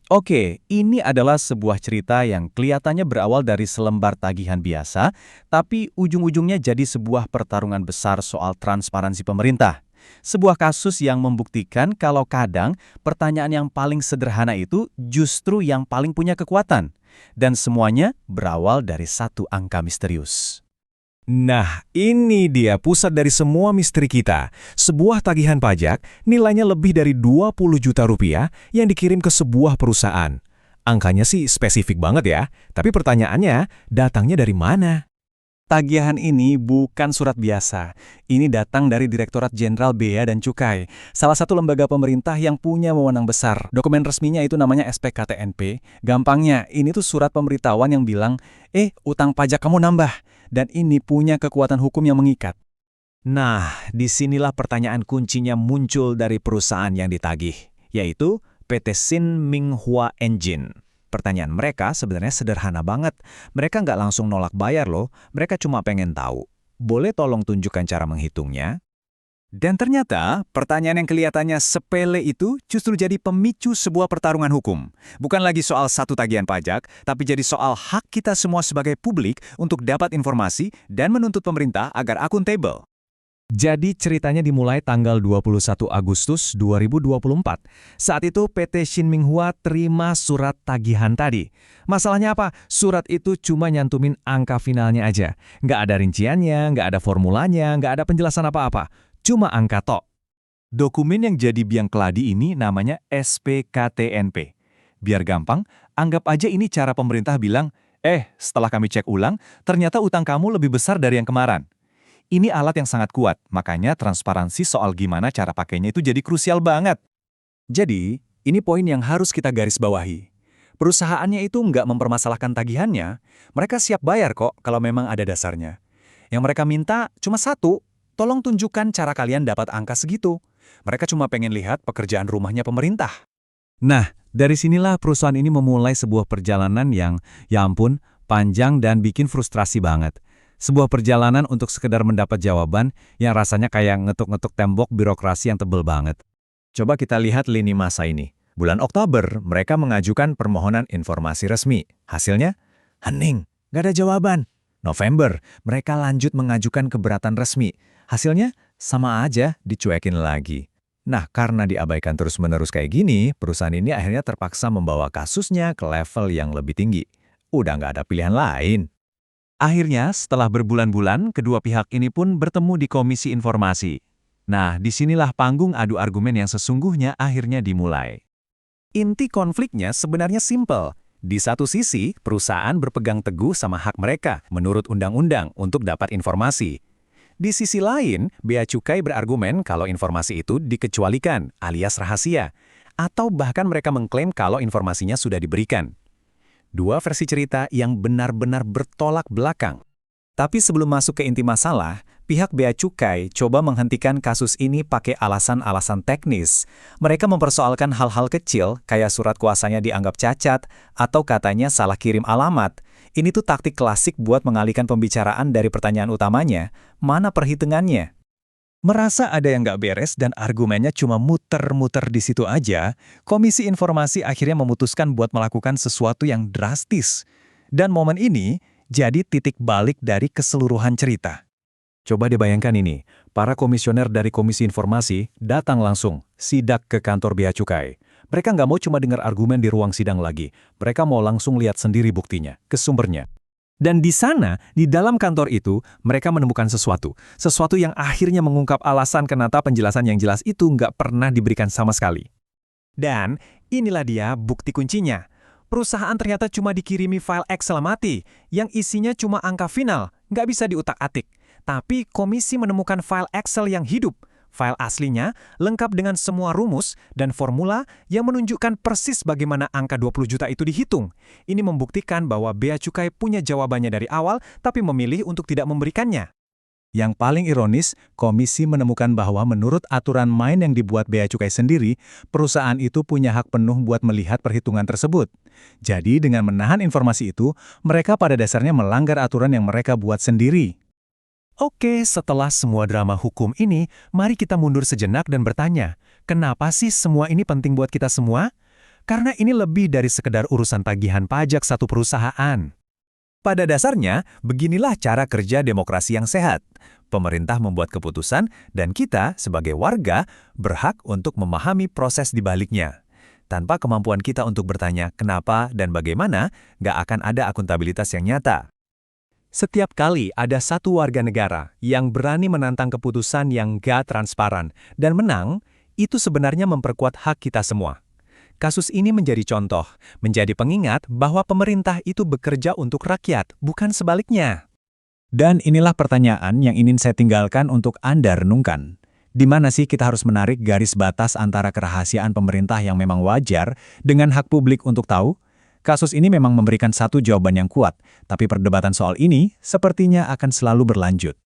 Oke, ini adalah sebuah cerita yang kelihatannya berawal dari selembar tagihan biasa, tapi ujung-ujungnya jadi sebuah pertarungan besar soal transparansi pemerintah. Sebuah kasus yang membuktikan kalau kadang pertanyaan yang paling sederhana itu justru yang paling punya kekuatan. Dan semuanya berawal dari satu angka misterius. Nah, ini dia pusat dari semua misteri kita. Sebuah tagihan pajak nilainya lebih dari 20 juta rupiah yang dikirim ke sebuah perusahaan. Angkanya sih spesifik banget ya, tapi pertanyaannya datangnya dari mana? Tagihan ini bukan surat biasa. Ini datang dari Direktorat Jenderal Bea dan Cukai, salah satu lembaga pemerintah yang punya wewenang besar. Dokumen resminya itu namanya SPKTNP. Gampangnya, ini tuh surat pemberitahuan yang bilang, utang pajak kamu nambah. Dan ini punya kekuatan hukum yang mengikat. Nah, disinilah pertanyaan kuncinya muncul dari perusahaan yang ditagih, yaitu PT Sin Minghua Engine. Pertanyaan mereka sebenarnya sederhana banget. Mereka nggak langsung nolak bayar loh, mereka cuma pengen tahu. Boleh tolong tunjukkan cara menghitungnya? Dan ternyata, pertanyaan yang kelihatannya sepele itu justru jadi pemicu sebuah pertarungan hukum. Bukan lagi soal satu tagihan pajak, tapi jadi soal hak kita semua sebagai publik untuk dapat informasi dan menuntut pemerintah agar akuntabel. Jadi ceritanya dimulai tanggal 21 Agustus 2024. Saat itu PT Shin Minghua terima surat tagihan tadi. Masalahnya apa? Surat itu cuma nyantumin angka finalnya aja. Nggak ada rinciannya, nggak ada formulanya, nggak ada penjelasan apa-apa. Cuma angka tok. Dokumen yang jadi biang keladi ini namanya SPKTNP. Biar gampang, anggap aja ini cara pemerintah bilang, setelah kami cek ulang, ternyata utang kamu lebih besar dari yang kemarin. Ini alat yang sangat kuat, makanya transparansi soal gimana cara pakainya itu jadi krusial banget. Jadi, ini poin yang harus kita garis bawahi. Perusahaannya itu nggak mempermasalahkan tagihannya, mereka siap bayar kok kalau memang ada dasarnya. Yang mereka minta cuma satu, tolong tunjukkan cara kalian dapat angka segitu. Mereka cuma pengen lihat pekerjaan rumahnya pemerintah. Nah, dari sinilah perusahaan ini memulai sebuah perjalanan yang, ya ampun, panjang dan bikin frustrasi banget. Sebuah perjalanan untuk sekedar mendapat jawaban yang rasanya kayak ngetuk-ngetuk tembok birokrasi yang tebel banget. Coba kita lihat lini masa ini. Bulan Oktober, mereka mengajukan permohonan informasi resmi. Hasilnya? Hening, gak ada jawaban. November, mereka lanjut mengajukan keberatan resmi. Hasilnya? Sama aja, dicuekin lagi. Nah, karena diabaikan terus-menerus kayak gini, perusahaan ini akhirnya terpaksa membawa kasusnya ke level yang lebih tinggi. Udah nggak ada pilihan lain. Akhirnya, setelah berbulan-bulan, kedua pihak ini pun bertemu di Komisi Informasi. Nah, disinilah panggung adu argumen yang sesungguhnya akhirnya dimulai. Inti konfliknya sebenarnya simpel. Di satu sisi, perusahaan berpegang teguh sama hak mereka menurut undang-undang untuk dapat informasi. Di sisi lain, Bea Cukai berargumen kalau informasi itu dikecualikan alias rahasia, atau bahkan mereka mengklaim kalau informasinya sudah diberikan. Dua versi cerita yang benar-benar bertolak belakang. Tapi sebelum masuk ke inti masalah, pihak Bea Cukai coba menghentikan kasus ini pakai alasan-alasan teknis. Mereka mempersoalkan hal-hal kecil, kayak surat kuasanya dianggap cacat, atau katanya salah kirim alamat. Ini tuh taktik klasik buat mengalihkan pembicaraan dari pertanyaan utamanya, mana perhitungannya? Merasa ada yang nggak beres dan argumennya cuma muter-muter di situ aja, Komisi Informasi akhirnya memutuskan buat melakukan sesuatu yang drastis. Dan momen ini jadi titik balik dari keseluruhan cerita. Coba dibayangkan ini, para komisioner dari Komisi Informasi datang langsung, sidak ke kantor Bea Cukai. Mereka nggak mau cuma dengar argumen di ruang sidang lagi, mereka mau langsung lihat sendiri buktinya, ke sumbernya. Dan di sana, di dalam kantor itu, mereka menemukan sesuatu yang akhirnya mengungkap alasan kenapa penjelasan yang jelas itu nggak pernah diberikan sama sekali. Dan inilah dia bukti kuncinya. Perusahaan ternyata cuma dikirimi file Excel mati, yang isinya cuma angka final, nggak bisa diutak-atik. Tapi komisi menemukan file Excel yang hidup. File aslinya lengkap dengan semua rumus dan formula yang menunjukkan persis bagaimana angka 20 juta itu dihitung. Ini membuktikan bahwa Bea Cukai punya jawabannya dari awal, tapi memilih untuk tidak memberikannya. Yang paling ironis, komisi menemukan bahwa menurut aturan main yang dibuat Bea Cukai sendiri, perusahaan itu punya hak penuh buat melihat perhitungan tersebut. Jadi dengan menahan informasi itu, mereka pada dasarnya melanggar aturan yang mereka buat sendiri. Oke, setelah semua drama hukum ini, mari kita mundur sejenak dan bertanya, kenapa sih semua ini penting buat kita semua? Karena ini lebih dari sekedar urusan tagihan pajak satu perusahaan. Pada dasarnya, beginilah cara kerja demokrasi yang sehat. Pemerintah membuat keputusan, dan kita, sebagai warga, berhak untuk memahami proses di baliknya. Tanpa kemampuan kita untuk bertanya kenapa dan bagaimana, nggak akan ada akuntabilitas yang nyata. Setiap kali ada satu warga negara yang berani menantang keputusan yang gak transparan dan menang, itu sebenarnya memperkuat hak kita semua. Kasus ini menjadi contoh, menjadi pengingat bahwa pemerintah itu bekerja untuk rakyat, bukan sebaliknya. Dan inilah pertanyaan yang ingin saya tinggalkan untuk Anda renungkan. Di mana sih kita harus menarik garis batas antara kerahasiaan pemerintah yang memang wajar dengan hak publik untuk tahu? Kasus ini memang memberikan satu jawaban yang kuat, tapi perdebatan soal ini sepertinya akan selalu berlanjut.